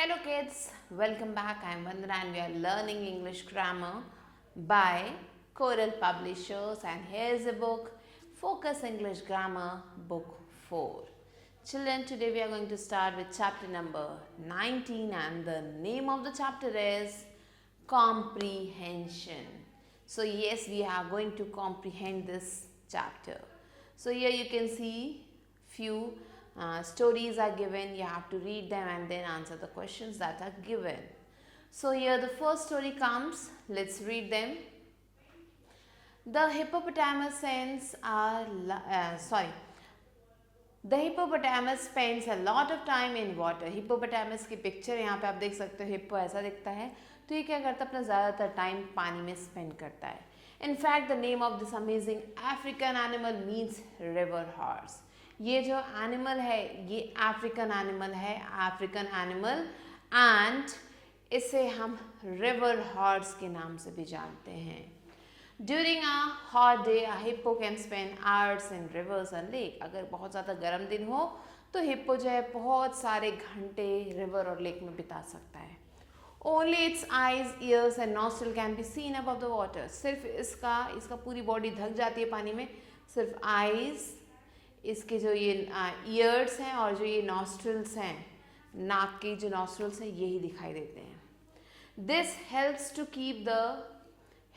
Hello kids, welcome back. I am Vandana and we are learning English grammar by Coral Publishers, and here is a book, Focus English Grammar, Book 4. Children, today we are going to start with chapter number 19 and the name of the chapter is Comprehension. So yes, we are going to comprehend this chapter. So here you can see few stories are given. You have to read them and then answer the questions that are given. So here the first story comes. Let's read them. The hippopotamus spends a lot of time in water. Hippopotamus की picture यहाँ पे आप देख सकते हो. Hippo ऐसा दिखता है, तो ये क्या करता है, अपना ज़्यादातर टाइम पानी में स्पेंड करता है. In fact, the name of this amazing African animal means river horse. ये जो एनिमल है ये अफ्रीकन एनिमल है, अफ्रीकन एनिमल, एंड इसे हम रिवर हॉर्स के नाम से भी जानते हैं. During a hot day a hippo can spend hours in reverse and lake. अगर बहुत ज़्यादा गर्म दिन हो तो हिप्पो जो है बहुत सारे घंटे रिवर और लेक में बिता सकता है. Only it's eyes, years and nostril can be seen above the water. सिर्फ इसका पूरी बॉडी ढक जाती है पानी में. सिर्फ आइज, इसके जो ये ईयर्स हैं और जो ये नॉस्ट्रल्स हैं, नाक के जो नॉस्ट्रल्स हैं, यही दिखाई देते हैं. This helps to keep the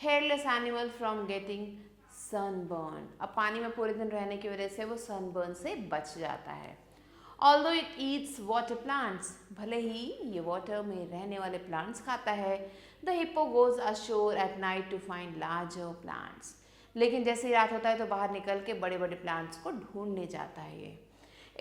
hairless animal from getting sunburn. अब पानी में पूरे दिन रहने की वजह से वो सनबर्न से बच जाता है. Although it eats water plants, भले ही ये वाटर में रहने वाले प्लांट्स खाता है. The hippo goes ashore at night to find larger plants. लेकिन जैसे ही रात होता है तो बाहर निकल के बड़े बड़े प्लांट्स को ढूंढने जाता है ये.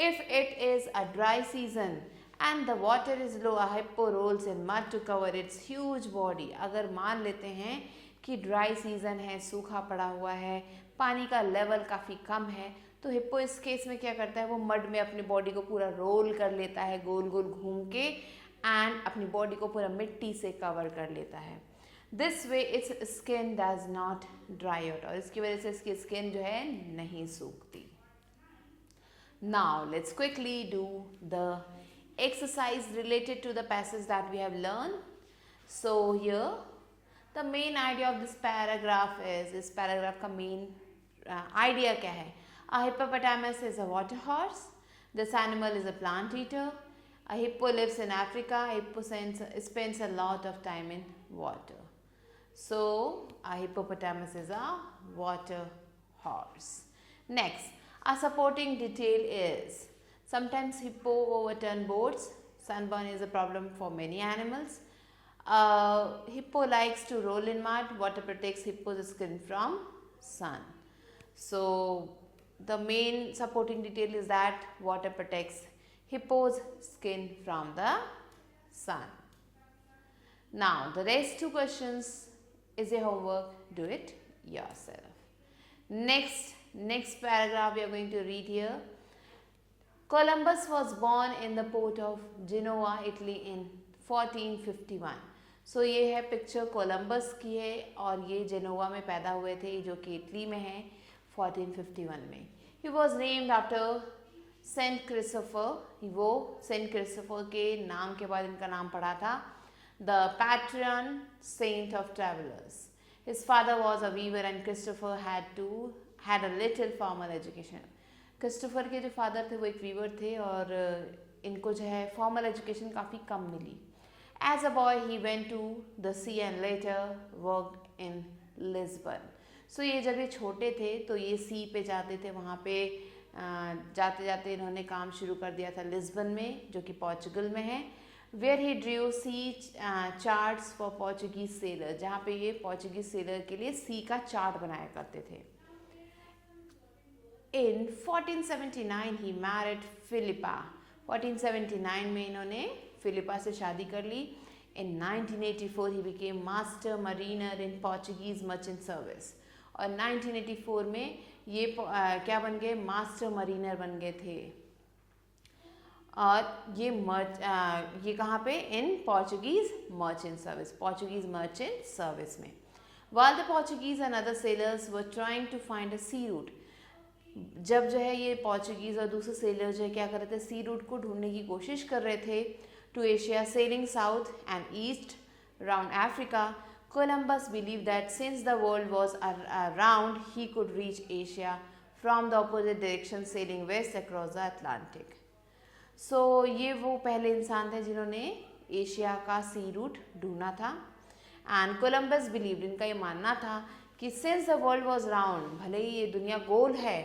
If it is a dry season and the water is low, a hippo rolls in mud to cover its huge body. अगर मान लेते हैं कि ड्राई सीजन है, सूखा पड़ा हुआ है, पानी का लेवल काफ़ी कम है, तो हिप्पो इस केस में क्या करता है, वो मड में अपनी बॉडी को पूरा रोल कर लेता है, गोल गोल घूम के, एंड अपनी बॉडी को पूरा मिट्टी से कवर कर लेता है. This way it's skin does not dry out, और इसकी वजह से इसकी स्किन जो है नहीं सूखती. Now let's quickly do the exercise related to the passage that we have learn. So here the main idea of this paragraph is, इस पैराग्राफ का मेन आइडिया क्या है. A hippopotamus is a water horse. This animal is a plant eater. A hippo lives in Africa. Hippo spends a lot of time in water. So, a hippopotamus is a water horse. Next, a supporting detail is, sometimes hippo overturn boats. Sunburn is a problem for many animals. Hippo likes to roll in mud. Water protects hippo's skin from sun. So, the main supporting detail is that water protects hippo's skin from the sun. Now, the rest two questions is a homework. Do it yourself. Next paragraph we are going to read here. Columbus was born in the port of Genoa, Italy in 1451. So ये है picture Columbus की है और ये जेनोवा में पैदा हुए थे, जो कि इटली में है, 1451 में. He was named after saint Christopher. वो सेंट क्रिस्टोफर के नाम के बाद इनका नाम पड़ा था, the patron saint of travelers. His father was a weaver and Christopher had a little formal education. Christopher के जो फादर थे वो एक वीवर थे और इनको जो है फॉर्मल एजुकेशन काफ़ी कम मिली. As a boy he went to the sea and later worked in Lisbon. So ये जब ये छोटे थे तो ये सी पे जाते थे, वहाँ पे जाते जाते इन्होंने काम शुरू कर दिया था लिस्बन में, जो कि पोर्चुगल में है. Where he drew sea charts for Portuguese sailors, जहाँ पे ये पोर्चुगीज सेलर के लिए सी का चार्ट बनाया करते थे. In 1479 he married Philippa. 1479 में इन्होंने फिलिपा से शादी कर ली. In 1984 he became master mariner in Portuguese merchant service. और 1984 में ये क्या बन गए, मास्टर मरीनर बन गए थे. और ये कहाँ पे, in Portuguese merchant service, Portuguese merchant service में. While the Portuguese and other sailors were trying to find a sea route, जब जो है ये पोर्चुगीज और दूसरे सेलर जो है क्या कर रहे थे, सी रूट को ढूंढने की कोशिश कर रहे थे, to Asia, sailing south and east around Africa, Columbus believed that since the world was round, he could reach Asia from the opposite direction, sailing west across the Atlantic. So ये वो पहले इंसान थे जिन्होंने एशिया का सी root ढूंढा था. And Columbus believed, इनका ये मानना था कि since the world was round, भले ही ये दुनिया गोल है,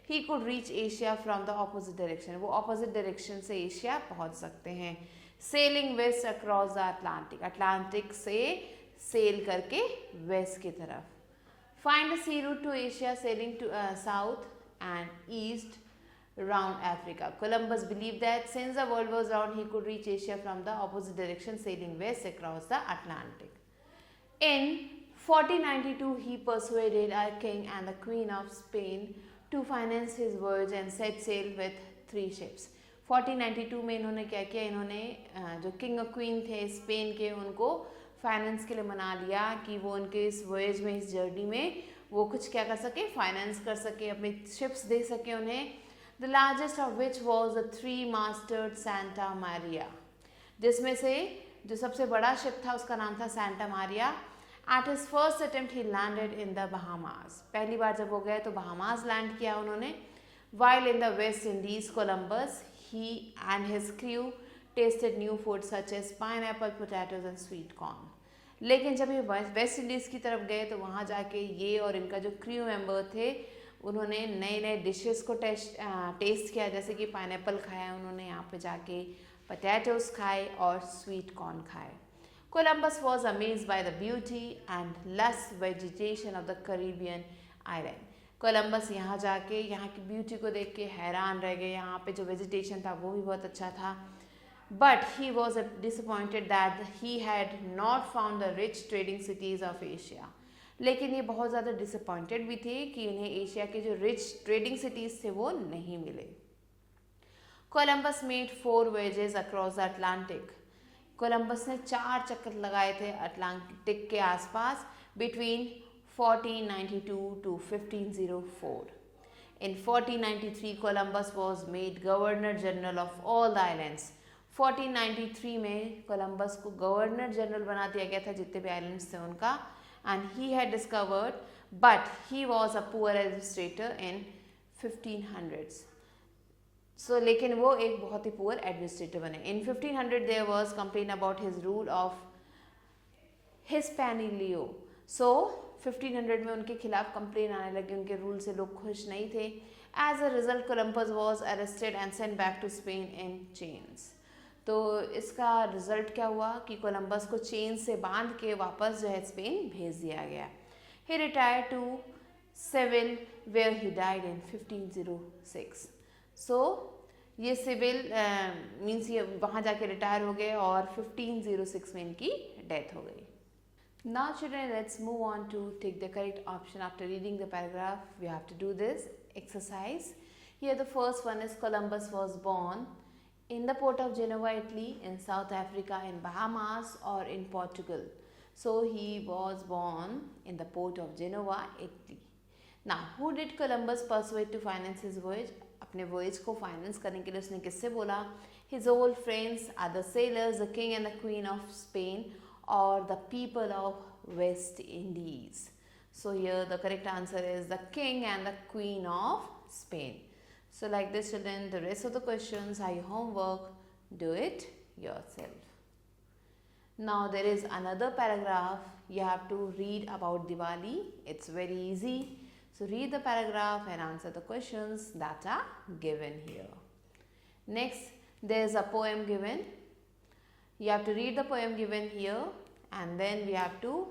he could reach Asia from the opposite direction, वो ऑपोजिट डायरेक्शन से एशिया पहुंच सकते हैं. Sailing west across the Atlantic, Atlantic से सेल करके वेस्ट की तरफ. Find a sea route to Asia sailing to south and east around Africa. Columbus believed that since the world was round, he could reach Asia from the opposite direction, sailing west across the Atlantic. In 1492, he persuaded our king and the queen of Spain to finance his voyage and set sail with 3 ships. 1492 में इन्होंने क्या किया, इन्होंने जो king और queen थे Spain के, उनको फाइनेंस के लिए मना लिया कि वो उनके इस वॉयज में, इस जर्नी में वो कुछ क्या कर सके, फाइनेंस कर सके, अपने शिप्स दे सके उन्हें. The largest of which was the 3-masted Santa Maria, जिसमें से जो सबसे बड़ा शिप था उसका नाम था Santa Maria. At his first attempt he landed in the Bahamas. पहली बार जब वो गए तो बहामास लैंड किया उन्होंने. While in the West Indies, Columbus, he and his crew tasted new food such as pineapple, potatoes and sweet corn. लेकिन जब ये वेस्ट इंडीज़ की तरफ गए तो वहाँ जाके ये और इनका जो क्रू मेंबर थे उन्होंने नए नए डिशेस को टेस्ट किया, जैसे कि पाइनएप्पल खाया उन्होंने यहाँ पे जाके, पोटैटोस खाए और स्वीट कॉर्न खाए. Columbus was amazed by the beauty and lush vegetation of the Caribbean island. Columbus यहाँ जाके यहाँ की ब्यूटी को देख के हैरान रह गए. यहाँ पे जो वेजिटेशन था वो भी बहुत अच्छा था. But he was disappointed that he had not found the rich trading cities of Asia. लेकिन ये बहुत ज़्यादा डिसअपॉइंटेड भी थे कि उन्हें एशिया के जो रिच ट्रेडिंग सिटीज़ थे वो नहीं मिले. Columbus made 4 voyages across the Atlantic. Columbus ने 4 चक्कर लगाए थे अटलांटिक के आसपास between 1492 to 1504. In 1493 Columbus was made governor general of all the islands. 1493 में कोलम्बस को गवर्नर जनरल बना दिया गया था जितने भी आइलैंड्स थे उनका. And he had discovered, but he was a poor administrator in 1500s. So लेकिन वो एक बहुत ही poor administrator बने. In 1500 there was complaint about his rule of Hispaniola. So 1500 में उनके खिलाफ कंप्लेन आने लगी, उनके रूल से लोग खुश नहीं थे. As a result, Columbus was arrested and sent back to Spain in chains. तो इसका रिजल्ट क्या हुआ कि कोलंबस को चेन से बांध के वापस जो है स्पेन भेज दिया गया. He retire to Seville where he died in 1506. So ये सिविल मीन्स ये वहाँ जाके रिटायर हो गए और 1506 में इनकी डेथ हो गई. Now children, let's move on to take the correct option. After reading the paragraph, we have to do this exercise. Here the first one is Columbus was born in the port of Genoa, Italy, in South Africa, in Bahamas or in Portugal. So he was born in the port of Genoa, Italy. Now, who did Columbus persuade to finance his voyage? अपने voyage को finance करने के लिए उसने किससे बोला? His old friends, other sailors, the king and the queen of Spain, or the people of West Indies. So here the correct answer is the king and the queen of Spain. So like this children, the rest of the questions are your homework. Do it yourself. Now there is another paragraph. You have to read about Diwali. It's very easy. So read the paragraph and answer the questions that are given here. Next, there is a poem given. You have to read the poem given here and then we have to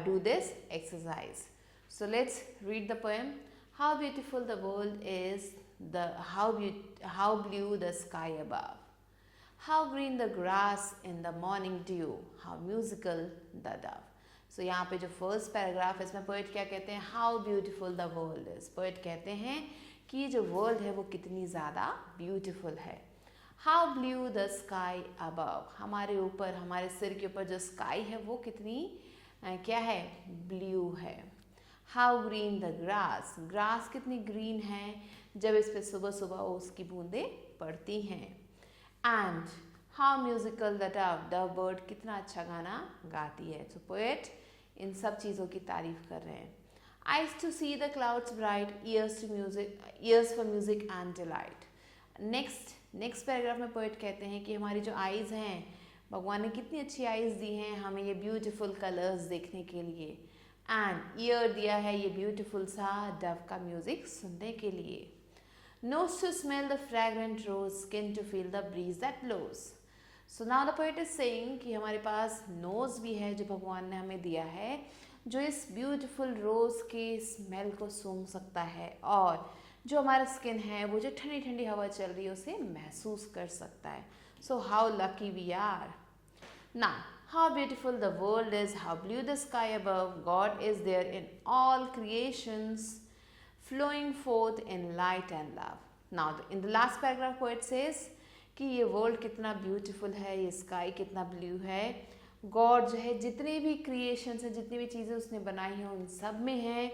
do this exercise. So let's read the poem. How beautiful the world is, how blue the sky above. How green the grass in the morning dew, how musical the dove. So यहाँ पे जो first paragraph है इसमें poet क्या कहते हैं? How beautiful the world is. Poet कहते हैं कि जो वर्ल्ड है वो कितनी ज़्यादा ब्यूटीफुल है. How blue the sky above, हमारे ऊपर, हमारे सिर के ऊपर जो स्काई है वो कितनी क्या है? ब्लू है. How green the grass, grass कितनी ग्रीन है जब इस पे सुबह सुबह उसकी बूंदें पड़ती हैं. And how musical the Dove, Dove bird कितना अच्छा गाना गाती है. सो पोएट इन सब चीज़ों की तारीफ कर रहे हैं. Eyes to see the clouds bright, ears for music and delight. Next paragraph में पोएट कहते हैं कि हमारी जो आईज़ हैं, भगवान ने कितनी अच्छी आईज़ दी हैं हमें ये ब्यूटीफुल कलर्स देखने के लिए. एंड ईयर दिया है ये ब्यूटीफुल सा डव का म्यूजिक सुनने के लिए. Nose to smell the fragrant rose, skin to feel the breeze that blows. So now the poet is saying कि हमारे पास नोज भी है जो भगवान ने हमें दिया है, जो इस ब्यूटीफुल रोज़ के स्मेल को सूंघ सकता है, और जो हमारा स्किन है वो जो ठंडी ठंडी हवा चल रही है उसे महसूस कर सकता है. So how lucky we are. Now, how beautiful the world is, how blue the sky above, God is there in all creations, flowing forth in light and love. Now, in the last paragraph, poet says कि ये world कितना beautiful है, ये sky कितना blue है, God जो है जितने भी क्रिएशंस हैं, जितनी भी चीज़ें उसने बनाई हैं उन सब में है.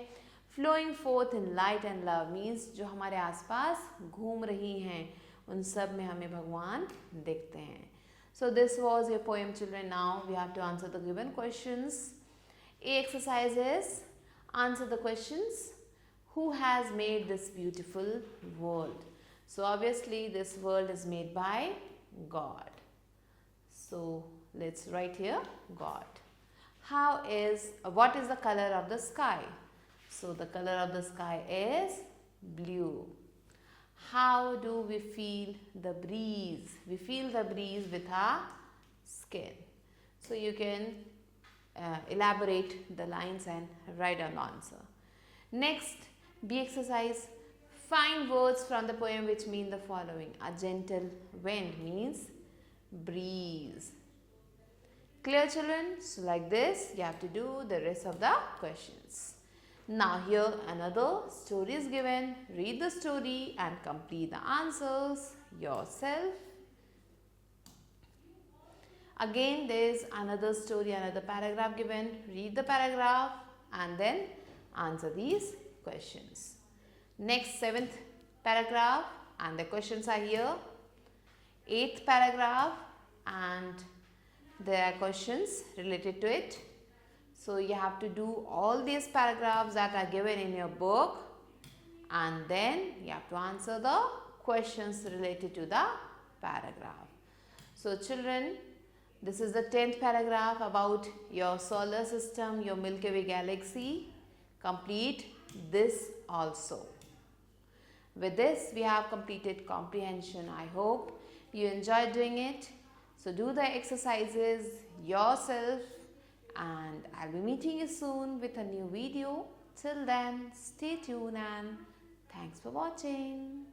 Flowing forth in light and love means जो हमारे आसपास घूम रही हैं उन सब में हमें भगवान देखते हैं. So this was your poem, children. Now we have to answer the given questions. A exercise is answer the questions. Who has made this beautiful world? So obviously this world is made by God. So let's write here God. What is the color of the sky? So the color of the sky is blue. How do we feel the breeze? We feel the breeze with our skin. So you can elaborate the lines and write an answer. Next, B exercise. Find words from the poem which mean the following. A gentle wind means breeze. Clear, children? So like this, you have to do the rest of the questions. Now here another story is given. Read the story and complete the answers yourself. Again there is another story, another paragraph given. Read the paragraph and then answer these questions. Next, 7th paragraph and the questions are here. 8th paragraph and there are questions related to it. So you have to do all these paragraphs that are given in your book and then you have to answer the questions related to the paragraph. So children, this is the 10th paragraph about your solar system, your Milky Way galaxy. Complete this also. With this, we have completed comprehension. I hope you enjoyed doing it. So do the exercises yourself. And I'll be meeting you soon with a new video. Till then, stay tuned and thanks for watching.